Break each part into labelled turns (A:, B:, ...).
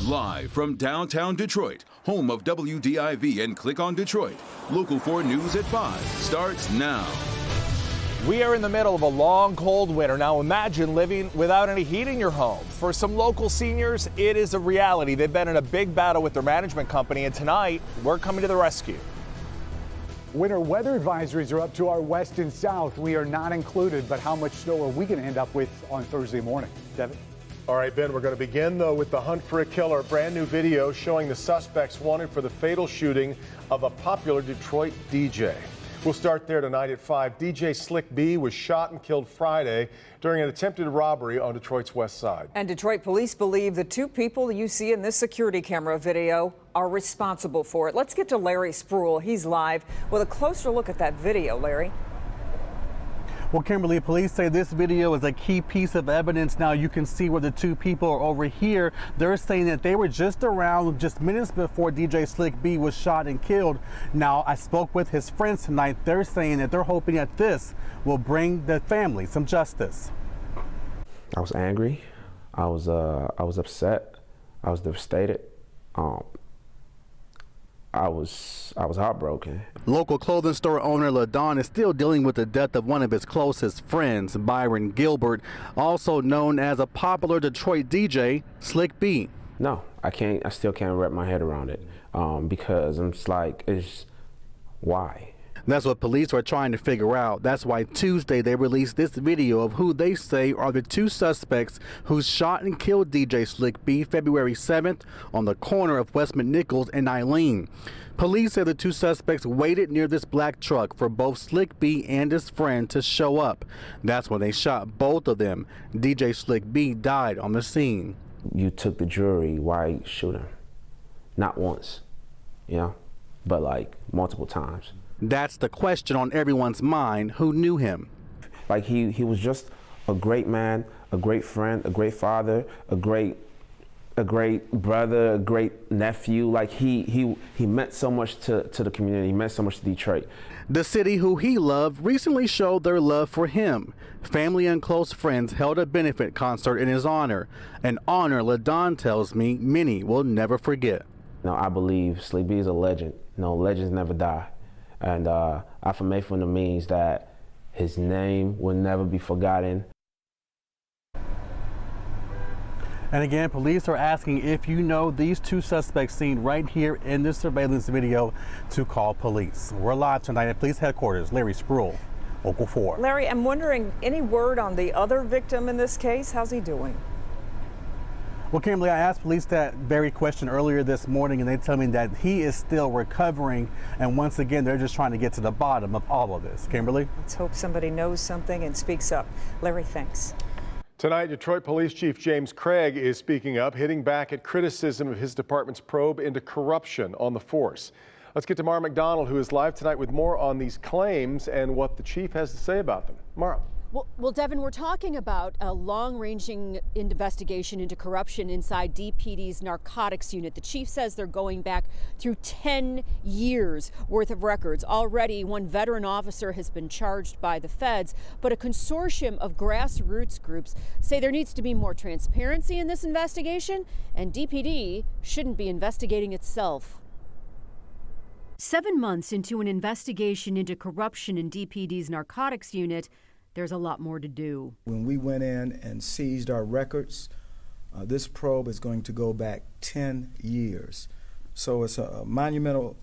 A: Live from downtown Detroit, home of WDIV and Click on Detroit, Local 4 News at 5 starts now.
B: We are in the middle of a long, cold winter. Now imagine living without any heat in your home. For some local seniors, it is a reality. They've been in a big battle with their management company, and tonight we're coming to the rescue.
C: Winter weather advisories are up to our west and south. We are not included, but how much snow are we going to end up with on Thursday morning? Devin?
D: All right, Ben, we're going to begin, though, with the hunt for a killer. A brand new video showing the suspects wanted for the fatal shooting of a popular Detroit DJ. We'll start there tonight at 5. DJ Slick B was shot and killed Friday during an attempted robbery on Detroit's west side.
E: And Detroit police believe the two people you see in this security camera video are responsible for it. Let's get to Larry Spruill. He's live with a closer look at that video. Larry.
F: Well, Kimberly, police say this video is a key piece of evidence. Now you can see where the two people are over here. They're saying that they were just around just minutes before DJ Slick B was shot and killed. Now, I spoke with his friends tonight. They're saying that they're hoping that this will bring the family some justice.
G: I was angry. I was upset. I was devastated. I was heartbroken.
F: Local clothing store owner LaDon is still dealing with the death of one of his closest friends, Byron Gilbert, also known as a popular Detroit DJ, Slick B.
G: No, I still can't wrap my head around it because I'm just like, why?
F: That's what police are trying to figure out. That's why Tuesday they released this video of who they say are the two suspects who shot and killed DJ Slick B February 7th on the corner of West McNichols and Eileen. Police say the two suspects waited near this black truck for both Slick B and his friend to show up. That's when they shot both of them. DJ Slick B died on the scene.
G: You took the jury, why shoot him? Not once, you know, but like multiple times.
F: That's the question on everyone's mind who knew him.
G: Like he was just a great man, a great friend, a great father, a great brother, a great nephew. Like he meant so much to the community, he meant so much to Detroit.
F: The city who he loved recently showed their love for him. Family and close friends held a benefit concert in his honor, an honor LaDon tells me many will never forget.
G: Now I believe Slick B is a legend. No, legends never die. And affirmation means that his name will never be forgotten.
F: And again, police are asking if you know these two suspects seen right here in this surveillance video to call police. We're live tonight at police headquarters. Larry Spruill, Local 4.
E: Larry, I'm wondering, any word on the other victim in this case? How's he doing?
F: Well, Kimberly, I asked police that very question earlier this morning, and they tell me that he is still recovering. And once again, they're just trying to get to the bottom of all of this. Kimberly?
E: Let's hope somebody knows something and speaks up. Larry, thanks.
D: Tonight, Detroit Police Chief James Craig is speaking up, hitting back at criticism of his department's probe into corruption on the force. Let's get to Mara McDonald, who is live tonight with more on these claims and what the chief has to say about them. Mara.
H: Well, Devin, we're talking about a long-ranging investigation into corruption inside DPD's narcotics unit. The chief says they're going back through 10 years worth of records. Already, one veteran officer has been charged by the feds, but a consortium of grassroots groups say there needs to be more transparency in this investigation, and DPD shouldn't be investigating itself. 7 months into an investigation into corruption in DPD's narcotics unit, there's a lot more to do.
I: When we went in and seized our records, this probe is going to go back 10 years. So it's a monumental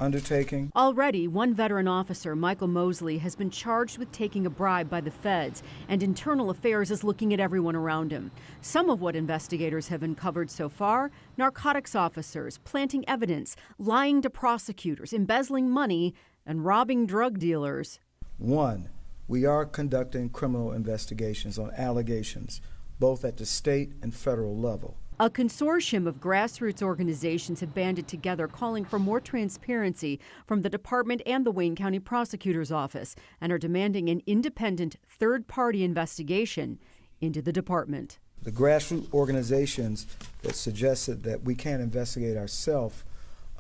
I: undertaking.
H: Already, one veteran officer, Michael Mosley, has been charged with taking a bribe by the feds, and Internal Affairs is looking at everyone around him. Some of what investigators have uncovered so far: narcotics officers planting evidence, lying to prosecutors, embezzling money, and robbing drug dealers.
I: One, we are conducting criminal investigations on allegations, both at the state and federal level.
H: A consortium of grassroots organizations have banded together calling for more transparency from the department and the Wayne County Prosecutor's Office, and are demanding an independent third-party investigation into the department.
I: The grassroots organizations that suggested that we can't investigate ourselves,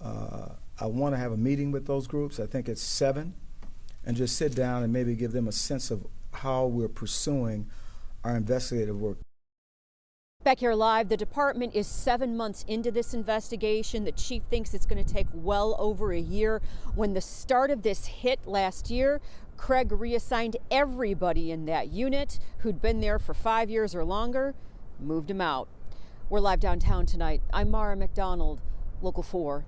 I: I want to have a meeting with those groups. I think it's 7. And just sit down and maybe give them a sense of how we're pursuing our investigative work.
H: Back here live, the department is 7 months into this investigation. The chief thinks it's going to take well over a year. When the start of this hit last year, Craig reassigned everybody in that unit who'd been there for 5 years or longer, moved them out. We're live downtown tonight. I'm Mara McDonald, Local 4.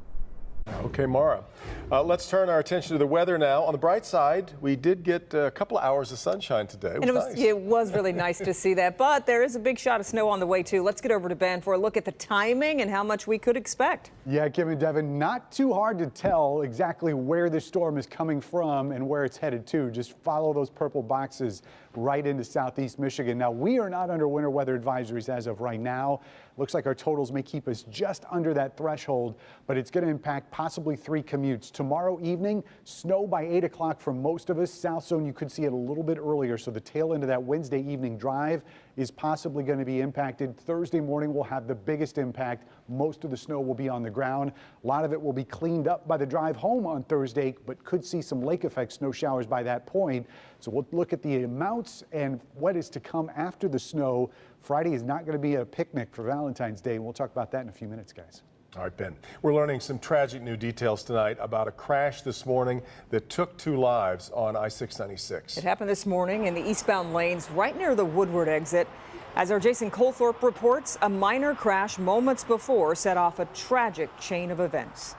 D: Okay, Mara. Let's turn our attention to the weather now. On the bright side, we did get a couple of hours of sunshine today.
E: It was really nice to see that, but there is a big shot of snow on the way too. Let's get over to Ben for a look at the timing and how much we could expect.
C: Yeah, Kim and Devin, not too hard to tell exactly where the storm is coming from and where it's headed to. Just follow those purple boxes right into southeast Michigan. Now, we are not under winter weather advisories as of right now. Looks like our totals may keep us just under that threshold, but it's going to impact possibly 3 commutes. Tomorrow evening, snow by 8 o'clock for most of us. South zone, you could see it a little bit earlier, so the tail end of that Wednesday evening drive is possibly going to be impacted. Thursday morning will have the biggest impact. Most of the snow will be on the ground. A lot of it will be cleaned up by the drive home on Thursday, but could see some lake effect snow showers by that point. So we'll look at the amounts and what is to come after the snow. Friday is not going to be a picnic for Valentine's Day. We'll talk about that in a few minutes, guys.
D: All right, Ben. We're learning some tragic new details tonight about a crash this morning that took 2 lives on I-696.
E: It happened this morning in the eastbound lanes right near the Woodward exit. As our Jason Colthorpe reports, a minor crash moments before set off a tragic chain of events.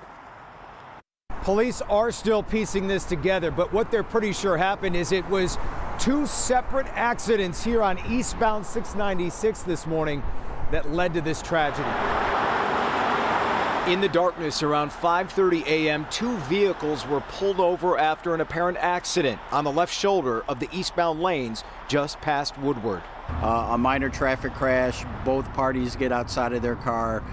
J: Police are still piecing this together, but what they're pretty sure happened is it was 2 separate accidents here on eastbound 696 this morning that led to this tragedy.
K: In the darkness around 5:30 a.m., 2 vehicles were pulled over after an apparent accident on the left shoulder of the eastbound lanes just past Woodward.
F: A minor traffic crash. Both parties get outside of their car,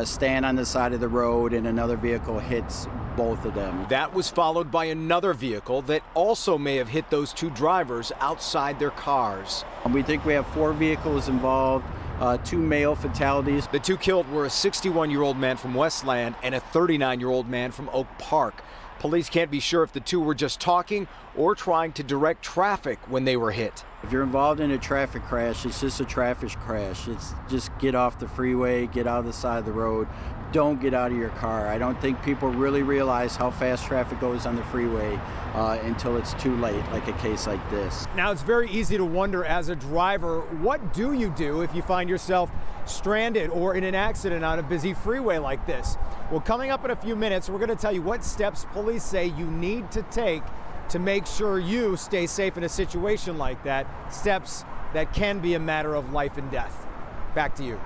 F: stand on the side of the road, and another vehicle hits both of them.
K: That was followed by another vehicle that also may have hit those 2 drivers outside their cars.
F: We think we have 4 vehicles involved. 2 male fatalities.
K: The 2 killed were a 61-year-old man from Westland and a 39-year-old man from Oak Park. Police can't be sure if the 2 were just talking or trying to direct traffic when they were hit.
F: If you're involved in a traffic crash, it's just a traffic crash. It's just get off the freeway, get out of the side of the road. Don't get out of your car. I don't think people really realize how fast traffic goes on the freeway until it's too late, like a case like this.
J: Now, it's very easy to wonder as a driver, what do you do if you find yourself stranded or in an accident on a busy freeway like this? Well, coming up in a few minutes, we're going to tell you what steps police say you need to take to make sure you stay safe in a situation like that. Steps that can be a matter of life and death. Back to you.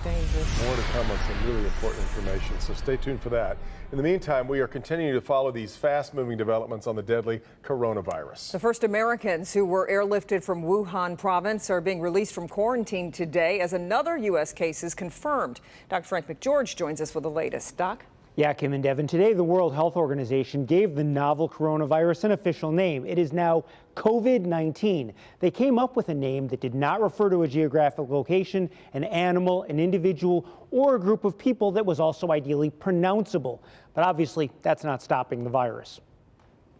D: More to come on some really important information, so stay tuned for that. In the meantime, we are continuing to follow these fast-moving developments on the deadly coronavirus.
E: The first Americans who were airlifted from Wuhan province are being released from quarantine today as another U.S. case is confirmed. Dr. Frank McGeorge joins us with the latest. Doc?
L: Yeah, Kim and Devin, today the World Health Organization gave the novel coronavirus an official name. It is now COVID-19. They came up with a name that did not refer to a geographic location, an animal, an individual, or a group of people that was also ideally pronounceable. But obviously, that's not stopping the virus.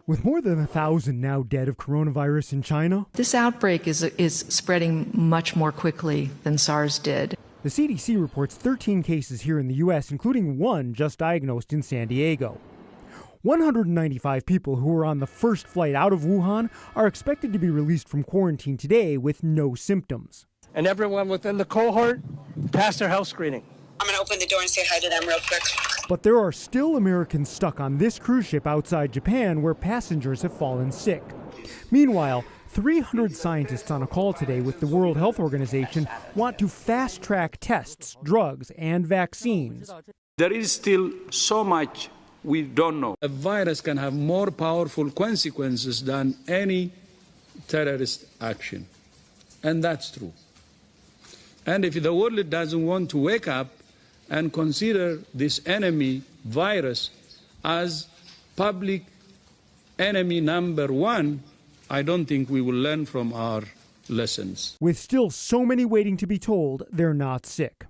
M: With more than 1,000 now dead of coronavirus in China,
N: this outbreak is spreading much more quickly than SARS did.
M: The CDC reports 13 cases here in the U.S., including 1 just diagnosed in San Diego. 195 people who were on the first flight out of Wuhan are expected to be released from quarantine today with no symptoms.
O: And everyone within the cohort passed their health screening.
P: I'm going to open the door and say hi to them real quick.
M: But there are still Americans stuck on this cruise ship outside Japan where passengers have fallen sick. Meanwhile, 300 scientists on a call today with the World Health Organization want to fast-track tests, drugs, and vaccines.
Q: There is still so much we don't know.
R: A virus can have more powerful consequences than any terrorist action. And that's true. And if the world doesn't want to wake up and consider this enemy virus as public enemy number 1, I don't think we will learn from our lessons.
M: With still so many waiting to be told they're not sick.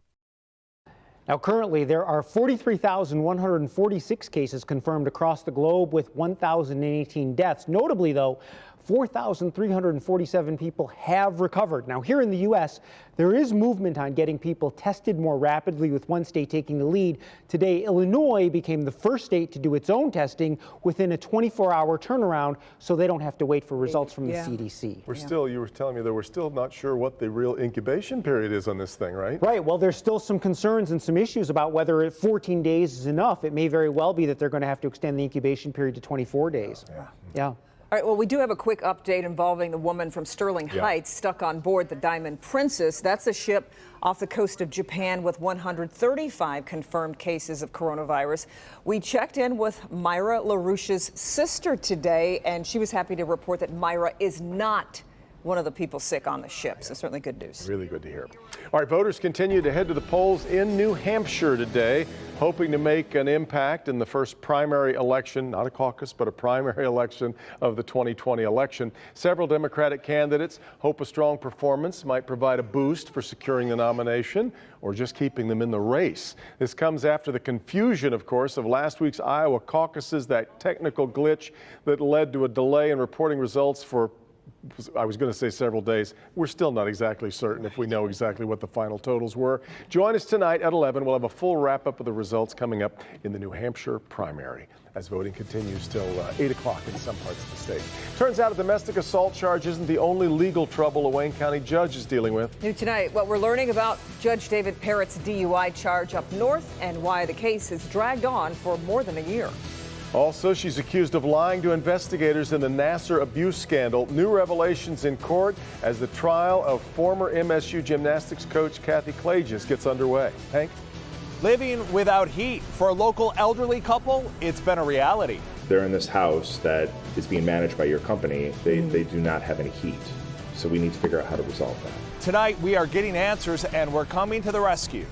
L: Now, currently, there are 43,146 cases confirmed across the globe with 1,018 deaths. Notably, though, 4,347 people have recovered. Now, here in the U.S., there is movement on getting people tested more rapidly, with one state taking the lead. Today, Illinois became the first state to do its own testing within a 24-hour turnaround, so they don't have to wait for results from the CDC.
D: You were telling me that we're still not sure what the real incubation period is on this thing, right?
L: Right. Well, there's still some concerns and some issues about whether 14 days is enough. It may very well be that they're going to have to extend the incubation period to 24 days. Yeah.
E: All right, well, we do have a quick update involving the woman from Sterling Heights stuck on board the Diamond Princess. That's a ship off the coast of Japan with 135 confirmed cases of coronavirus. We checked in with Myra LaRouche's sister today, and she was happy to report that Myra is not one of the people sick on the ship. So certainly good news.
D: Really good to hear. All right, voters continue to head to the polls in New Hampshire today, hoping to make an impact in the first primary election, not a caucus, but a primary election of the 2020 election. Several Democratic candidates hope a strong performance might provide a boost for securing the nomination or just keeping them in the race. This comes after the confusion, of course, of last week's Iowa caucuses, that technical glitch that led to a delay in reporting results for, I was going to say several days. We're still not exactly certain if we know exactly what the final totals were. Join us tonight at 11. We'll have a full wrap-up of the results coming up in the New Hampshire primary as voting continues till 8 o'clock in some parts of the state. Turns out a domestic assault charge isn't the only legal trouble a Wayne County judge is dealing with.
E: New tonight, what we're learning about Judge David Parrott's DUI charge up north and why the case has dragged on for more than a year.
D: Also, she's accused of lying to investigators in the Nassar abuse scandal. New revelations in court as the trial of former MSU gymnastics coach Kathy Klages gets underway. Hank?
B: Living without heat. For a local elderly couple, it's been a reality.
S: They're in this house that is being managed by your company. They do not have any heat. So we need to figure out how to resolve that.
B: Tonight, we are getting answers and we're coming to the rescue.